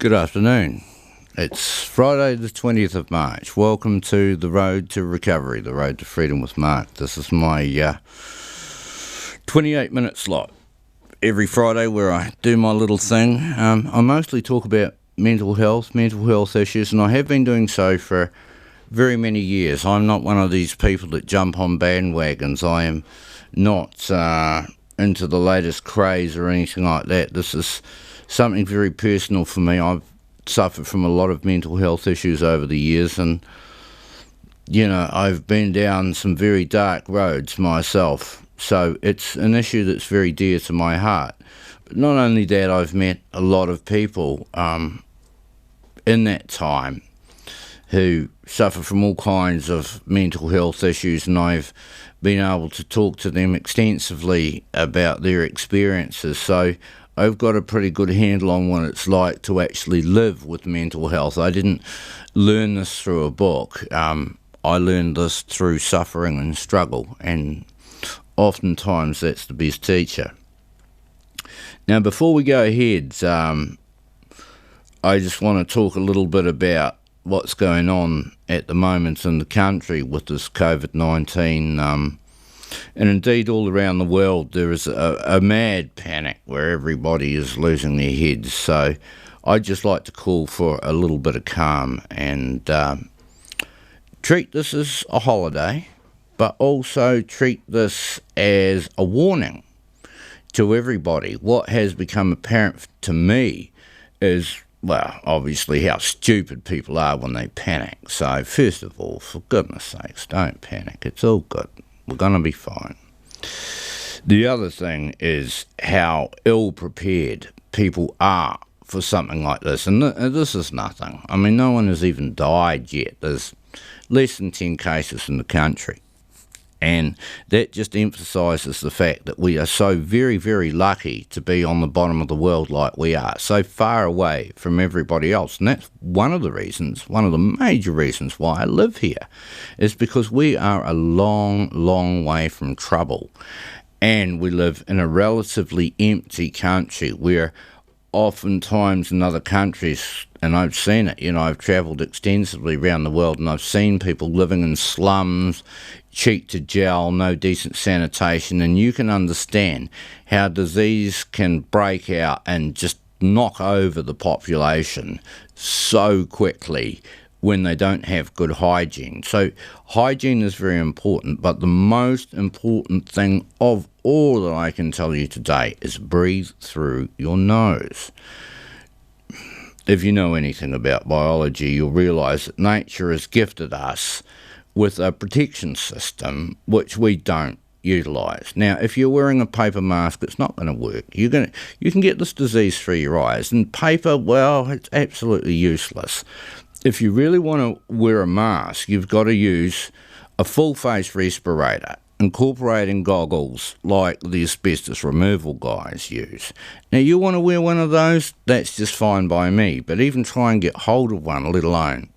Good afternoon. It's Friday the 20th of March. Welcome to The Road to Recovery, The Road to Freedom with Mark. This is my 28-minute slot every Friday where I do my little thing. I mostly talk about mental health issues, and I have been doing so for very many years. I'm not one of these people that jump on bandwagons. I am not into the latest craze or anything like that. This is something very personal for me. I've suffered from a lot of mental health issues over the years, and I've been down some very dark roads myself, so it's an issue that's very dear to my heart. But not only that, I've met a lot of people in that time who suffer from all kinds of mental health issues, and I've been able to talk to them extensively about their experiences, so I've got a pretty good handle on what it's like to actually live with mental health. I didn't learn this through a book. I learned this through suffering and struggle, and oftentimes that's the best teacher. Now, before we go ahead, I just want to talk a little bit about what's going on at the moment in the country with this COVID-19, and indeed all around the world. There is a mad panic where everybody is losing their heads. So I'd just like to call for a little bit of calm and treat this as a holiday, but also treat this as a warning to everybody. What has become apparent to me is, well, obviously how stupid people are when they panic. So first of all, for goodness sakes, don't panic. It's all good. We're going to be fine. The other thing is how ill-prepared people are for something like this. And this is nothing. I mean, no one has even died yet. There's less than 10 cases in the country. And that just emphasises the fact that we are so very, very lucky to be on the bottom of the world like we are, so far away from everybody else. And that's one of the major reasons why I live here, is because we are a long, long way from trouble. And we live in a relatively empty country where oftentimes in other countries, and I've seen it, I've travelled extensively around the world, and I've seen people living in slums, cheek to jowl, no decent sanitation, and you can understand how disease can break out and just knock over the population so quickly when they don't have good hygiene. So hygiene is very important, but the most important thing of all that I can tell you today is breathe through your nose. If you know anything about biology, you'll realise that nature has gifted us with a protection system which we don't utilise. Now, if you're wearing a paper mask, it's not going to work. You can get this disease through your eyes, and paper, well, it's absolutely useless. If you really want to wear a mask, you've got to use a full-face respirator, incorporating goggles like the asbestos removal guys use. Now, you want to wear one of those, that's just fine by me, but even try and get hold of one, let alone.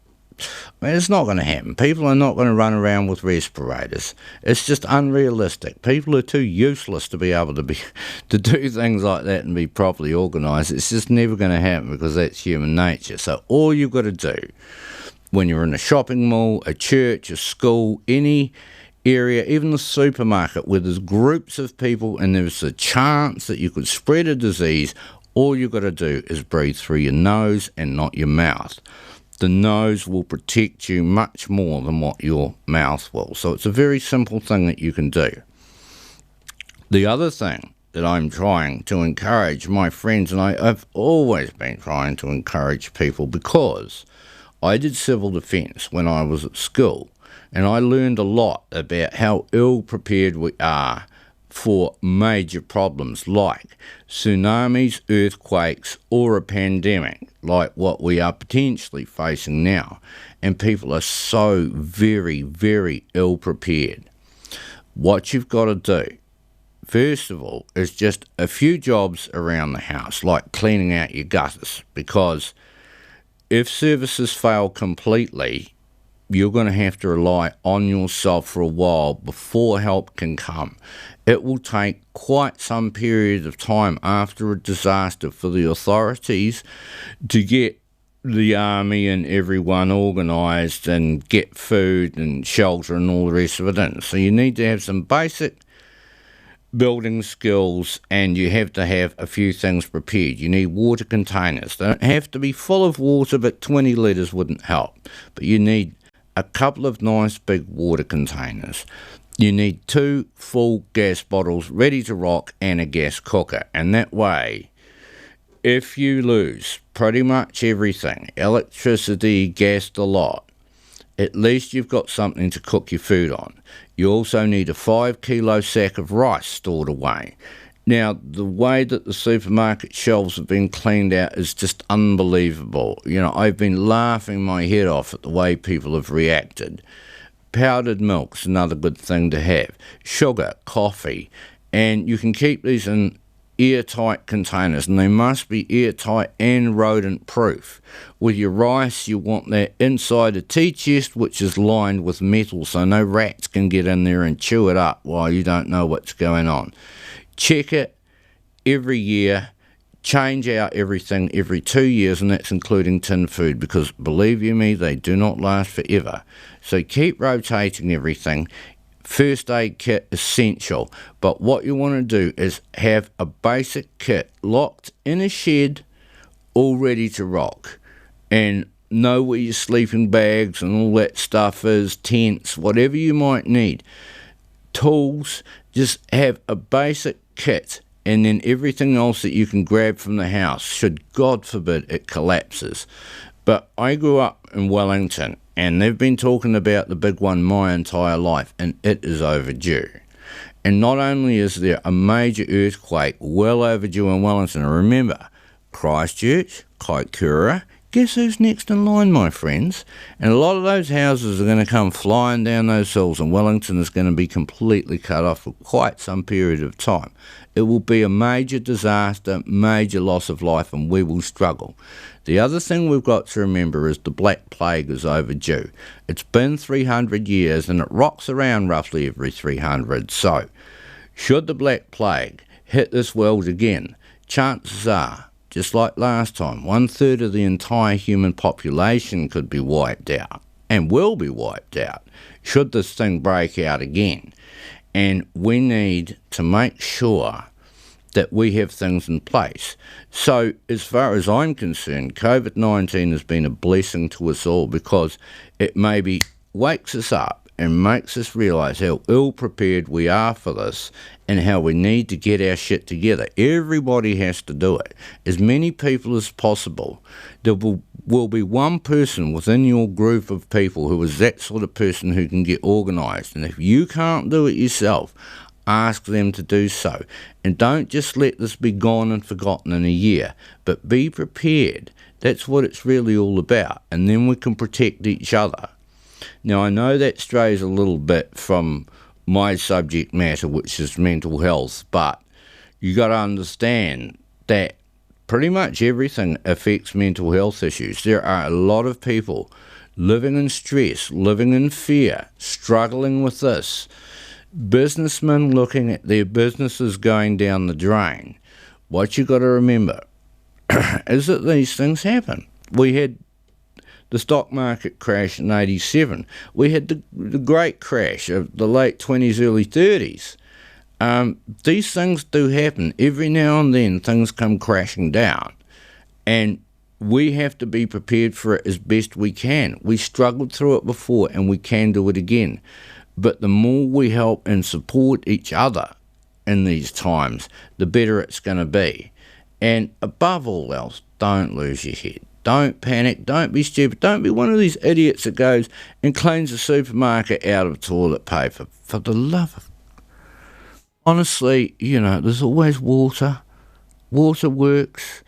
I mean, it's not going to happen. People are not going to run around with respirators. It's just unrealistic. People are too useless to be able to do things like that and be properly organised. It's just never going to happen because that's human nature. So all you've got to do when you're in a shopping mall, a church, a school, any area, even the supermarket where there's groups of people and there's a chance that you could spread a disease, all you've got to do is breathe through your nose and not your mouth. The nose will protect you much more than what your mouth will. So it's a very simple thing that you can do. The other thing that I'm trying to encourage my friends, and I've always been trying to encourage people, because I did civil defence when I was at school, and I learned a lot about how ill-prepared we are for major problems like tsunamis, earthquakes, or a pandemic like what we are potentially facing now. And people are so very, very ill-prepared. What you've got to do, first of all, is just a few jobs around the house, like cleaning out your gutters, because if services fail completely, you're going to have to rely on yourself for a while before help can come. It will take quite some period of time after a disaster for the authorities to get the army and everyone organised and get food and shelter and all the rest of it in. So you need to have some basic building skills, and you have to have a few things prepared. You need water containers. They don't have to be full of water, but 20 litres wouldn't help. But you need a couple of nice big water containers. You need 2 full gas bottles ready to rock and a gas cooker. And that way, if you lose pretty much everything, electricity, gas, the lot, at least you've got something to cook your food on. You also need a 5-kilo sack of rice stored away. Now, the way that the supermarket shelves have been cleaned out is just unbelievable. You know, I've been laughing my head off at the way people have reacted. Powdered milk's another good thing to have. Sugar, coffee, and you can keep these in airtight containers, and they must be airtight and rodent proof. With your rice, you want that inside a tea chest which is lined with metal so no rats can get in there and chew it up while you don't know what's going on. Check it every year. Change out everything every 2 years, and that's including tin food, because believe you me, they do not last forever. So keep rotating everything. First aid kit essential, but what you want to do is have a basic kit locked in a shed, all ready to rock, and know where your sleeping bags and all that stuff is, tents, whatever you might need, tools. Just have a basic kit, and then everything else that you can grab from the house, should God forbid it collapses. But I grew up in Wellington, and they've been talking about the big one my entire life, and it is overdue. And not only is there a major earthquake well overdue in Wellington, remember, Christchurch, Kaikoura, guess who's next in line, my friends? And a lot of those houses are going to come flying down those hills, and Wellington is going to be completely cut off for quite some period of time. It will be a major disaster, major loss of life, and we will struggle. The other thing we've got to remember is the Black Plague is overdue. It's been 300 years, and it rocks around roughly every 300. So, should the Black Plague hit this world again, chances are, just like last time, 1/3 of the entire human population could be wiped out, and will be wiped out, should this thing break out again. And we need to make sure that we have things in place. So, as far as I'm concerned, COVID-19 has been a blessing to us all, because it maybe wakes us up and makes us realise how ill-prepared we are for this, and how we need to get our shit together. Everybody has to do it. As many people as possible. There will be one person within your group of people who is that sort of person who can get organised. And if you can't do it yourself, ask them to do so. And don't just let this be gone and forgotten in a year, but be prepared. That's what it's really all about. And then we can protect each other. Now, I know that strays a little bit from my subject matter, which is mental health, but you got to understand that pretty much everything affects mental health issues. There are a lot of people living in stress, living in fear, struggling with this. Businessmen looking at their businesses going down the drain. What you got to remember is that these things happen. We had the stock market crash in 87. We had the great crash of the late 20s, early 30s. These things do happen. Every now and then things come crashing down. And we have to be prepared for it as best we can. We struggled through it before, and we can do it again. But the more we help and support each other in these times, the better it's going to be. And above all else, don't lose your head. Don't panic. Don't be stupid. Don't be one of these idiots that goes and cleans the supermarket out of toilet paper. For the love of... Honestly, you know, there's always water. Water works.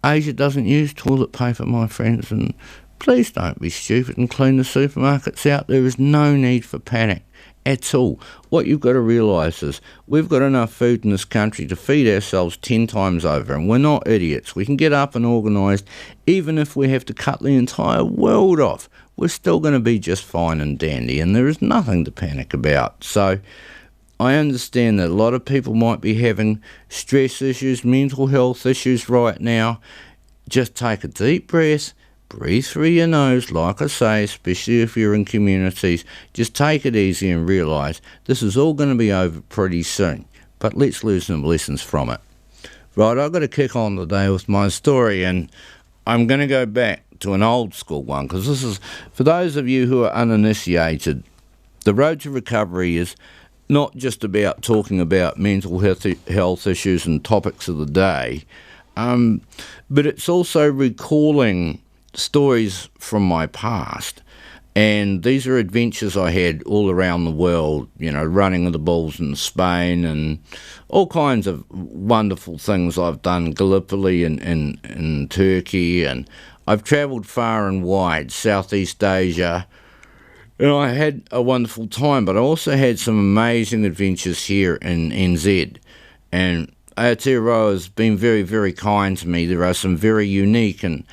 Asia doesn't use toilet paper, my friends, and please don't be stupid and clean the supermarkets out. There is no need for panic at all. What you've got to realise is we've got enough food in this country to feed ourselves 10 times over, and we're not idiots. We can get up and organised. Even if we have to cut the entire world off, we're still going to be just fine and dandy, and there is nothing to panic about. So I understand that a lot of people might be having stress issues, mental health issues right now. Just take a deep breath, Breathe through your nose, like I say, especially if you're in communities. Just take it easy and realise this is all going to be over pretty soon. But let's learn some lessons from it. Right, I've got to kick on today with my story, and I'm going to go back to an old school one, because this is, for those of you who are uninitiated, the road to recovery is not just about talking about mental health issues and topics of the day, but it's also recalling stories from my past. And these are adventures I had all around the world, you know, running the bulls in Spain and all kinds of wonderful things I've done, Gallipoli in Turkey, and I've travelled far and wide, Southeast Asia, and I had a wonderful time, but I also had some amazing adventures here in NZ. And Aotearoa has been very, very kind to me. There are some very unique and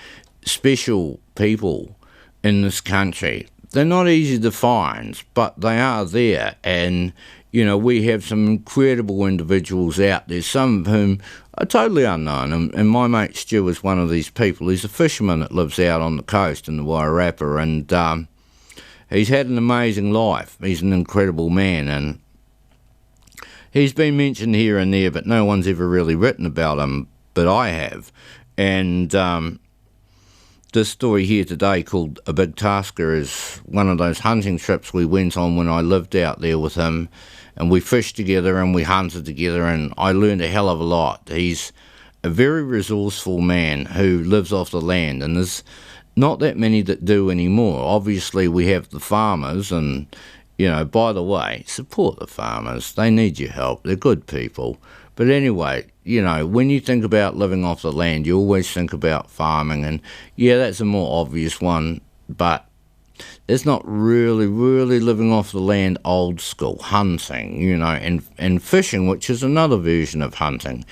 special people in this country. They're not easy to find, but they are there. And, you know, we have some incredible individuals out there, some of whom are totally unknown. And my mate Stu is one of these people. He's a fisherman that lives out on the coast in the Wairarapa, and he's had an amazing life. He's an incredible man, and he's been mentioned here and there, but no one's ever really written about him, but I have. And this story here today, called A Big Tasker, is one of those hunting trips we went on when I lived out there with him, and we fished together and we hunted together, and I learned a hell of a lot. He's a very resourceful man who lives off the land, and there's not that many that do anymore. Obviously, we have the farmers, and, you know, by the way, support the farmers. They need your help. They're good people. But anyway, you know, when you think about living off the land, you always think about farming, and yeah, that's a more obvious one, but it's not really living off the land old school, hunting, you know, and fishing, which is another version of hunting.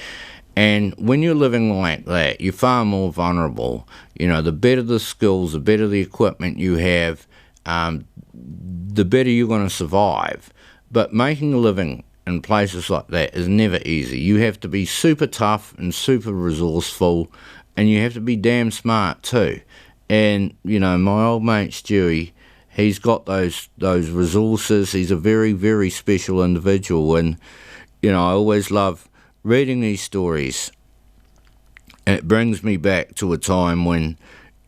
And when you're living like that, you're far more vulnerable. You know, the better the skills, the better the equipment you have, the better you're going to survive. But making a living in places like that is never easy. You have to be super tough and super resourceful, and you have to be damn smart too. And, you know, my old mate Stewie, he's got those resources. He's a very, very special individual, and, you know, I always love reading these stories, and it brings me back to a time when,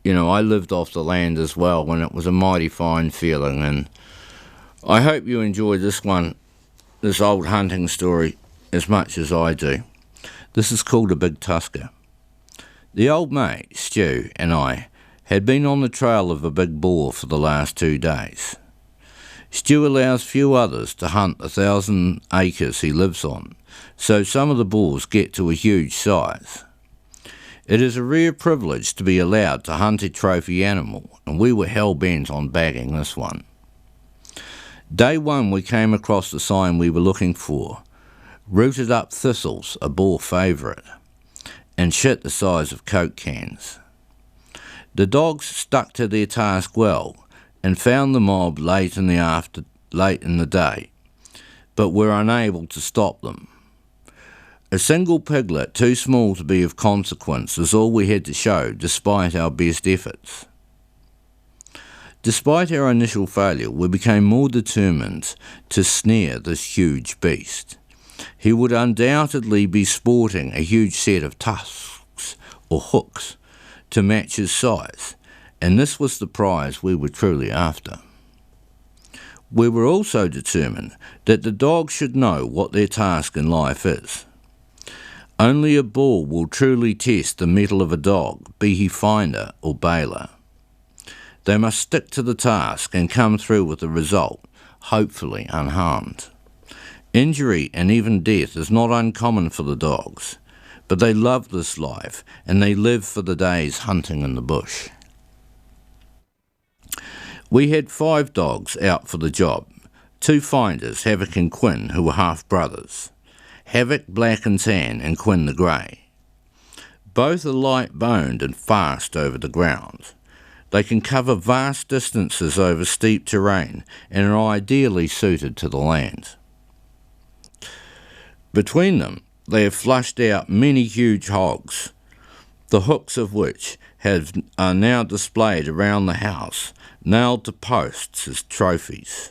you know, I lived off the land as well, when it was a mighty fine feeling. And I hope you enjoy this one, this old hunting story, as much as I do. This is called A Big Tasker. The old mate, Stu, and I had been on the trail of a big boar for the last 2 days. Stu allows few others to hunt 1,000 acres he lives on, so some of the boars get to a huge size. It is a rare privilege to be allowed to hunt a trophy animal, and we were hell-bent on bagging this one. Day one, we came across the sign we were looking for: rooted up thistles, a boar favourite, and shit the size of Coke cans. The dogs stuck to their task well and found the mob late in the day, but were unable to stop them. A single piglet, too small to be of consequence, is all we had to show, despite our best efforts. Despite our initial failure, we became more determined to snare this huge beast. He would undoubtedly be sporting a huge set of tusks or hooks to match his size, and this was the prize we were truly after. We were also determined that the dogs should know what their task in life is. Only a bull will truly test the mettle of a dog, be he finder or bailer. They must stick to the task and come through with the result, hopefully unharmed. Injury and even death is not uncommon for the dogs, but they love this life and they live for the days hunting in the bush. We had 5 dogs out for the job, 2 finders, Havoc and Quinn, who were half-brothers. Havoc black and tan and Quinn the grey. Both are light-boned and fast over the ground. They can cover vast distances over steep terrain and are ideally suited to the land. Between them, they have flushed out many huge hogs. the hooks of which are now displayed around the house, nailed to posts as trophies.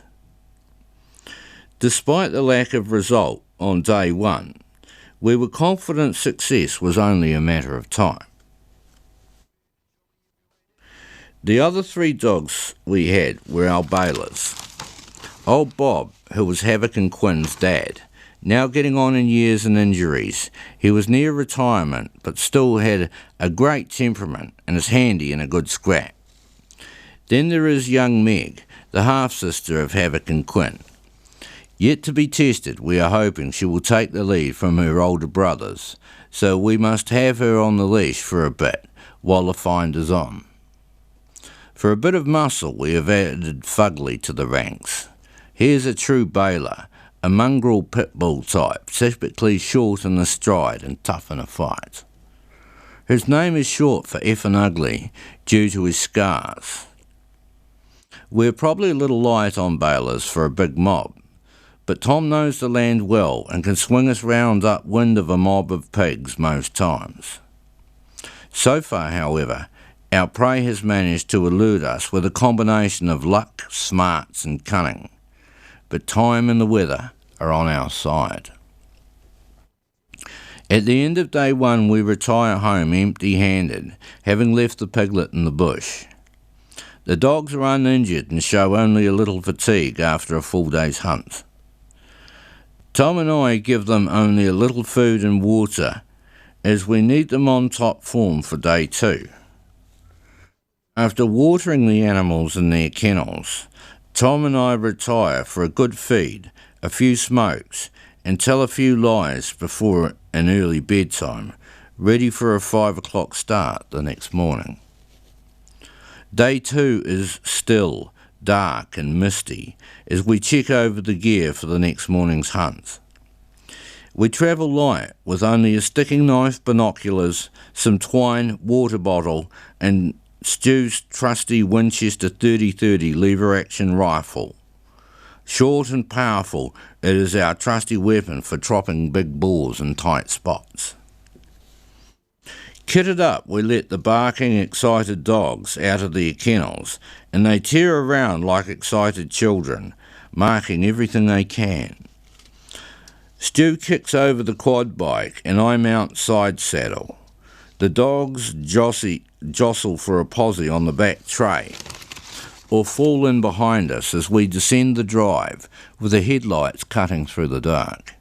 Despite the lack of result on day one, we were confident success was only a matter of time. The other 3 dogs we had were our bailers. Old Bob, who was Havoc and Quinn's dad, now getting on in years and injuries. He was near retirement, but still had a great temperament and is handy in a good scrap. Then there is young Meg, the half-sister of Havoc and Quinn. Yet to be tested, we are hoping she will take the lead from her older brothers, so we must have her on the leash for a bit while the find is on. For a bit of muscle, we have added Fugly to the ranks. He is a true bailer, a mongrel pit bull type, typically short in the stride and tough in a fight. His name is short for effing ugly due to his scars. We're probably a little light on bailers for a big mob, but Tom knows the land well and can swing us round upwind of a mob of pigs most times. So far, however, our prey has managed to elude us with a combination of luck, smarts and cunning, but time and the weather are on our side. At the end of day one, we retire home empty-handed, having left the piglet in the bush. The dogs are uninjured and show only a little fatigue after a full day's hunt. Tom and I give them only a little food and water, as we need them on top form for day 2. After watering the animals in their kennels, Tom and I retire for a good feed, a few smokes, and tell a few lies before an early bedtime, ready for a 5 o'clock start the next morning. Day 2 is still, dark and misty as we check over the gear for the next morning's hunt. We travel light with only a sticking knife, binoculars, some twine, water bottle, and Stu's trusty Winchester 30-30 lever-action rifle. Short and powerful, it is our trusty weapon for tropping big boars in tight spots. Kitted up, we let the barking, excited dogs out of their kennels, and they tear around like excited children, marking everything they can. Stu kicks over the quad bike, and I mount side saddle. The dogs jostle for a posse on the back tray, or fall in behind us as we descend the drive with the headlights cutting through the dark.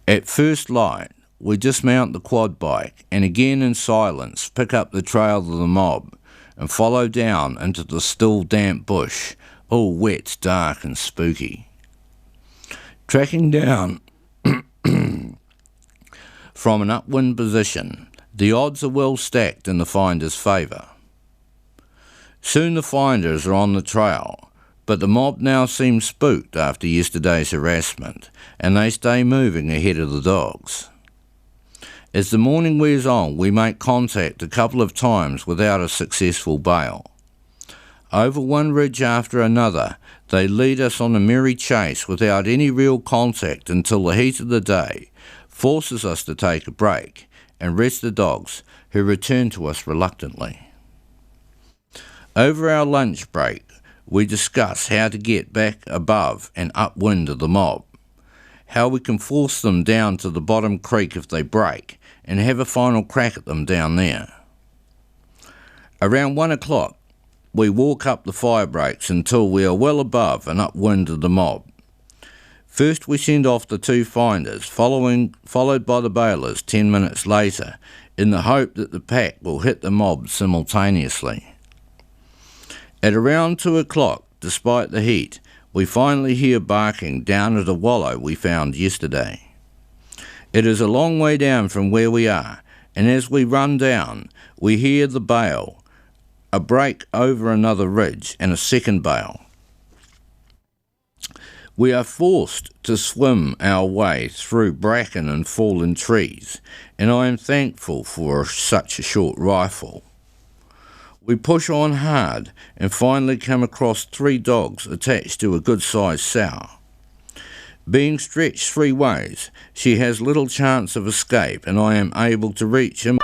At first light, we dismount the quad bike and again in silence pick up the trail of the mob and follow down into the still damp bush, all wet, dark and spooky. Tracking down from an upwind position, the odds are well stacked in the finder's favour. Soon the finders are on the trail, but the mob now seem spooked after yesterday's harassment, and they stay moving ahead of the dogs. As the morning wears on, we make contact a couple of times without a successful bail. Over one ridge after another, they lead us on a merry chase without any real contact until the heat of the day forces us to take a break and rest the dogs, who return to us reluctantly. Over our lunch break, we discuss how to get back above and upwind of the mob, how we can force them down to the bottom creek if they break, and have a final crack at them down there. Around 1 o'clock, we walk up the fire breaks until we are well above and upwind of the mob. First we send off the 2 finders, followed by the bailers 10 minutes later, in the hope that the pack will hit the mob simultaneously. At around 2 o'clock, despite the heat, we finally hear barking down at a wallow we found yesterday. It is a long way down from where we are, and as we run down, we hear the bail, a break over another ridge, and a second bail. We are forced to swim our way through bracken and fallen trees, and I am thankful for such a short rifle. We push on hard and finally come across 3 dogs attached to a good-sized sow. Being stretched 3 ways, she has little chance of escape, and I am able to reach him